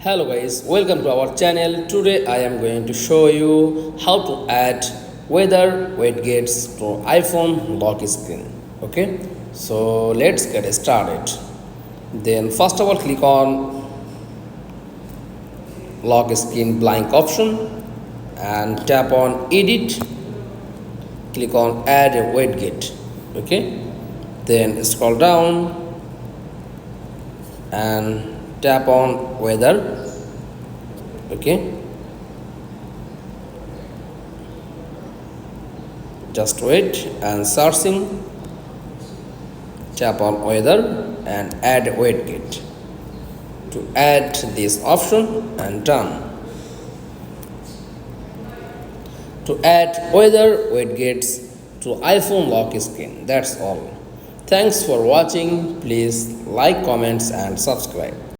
Hello guys, welcome to our channel. Today I am going to show you how to add weather widgets to iPhone lock screen. Okay, so let's get started. Then first of all click on lock screen blank option and tap on edit. Click on add a widget. Okay, then scroll down and tap on weather. Okay, just wait and searching, tap on weather and add widget. To add this option and done. To add weather widgets to iPhone lock screen. That's all. Thanks for watching. Please like, comments and subscribe.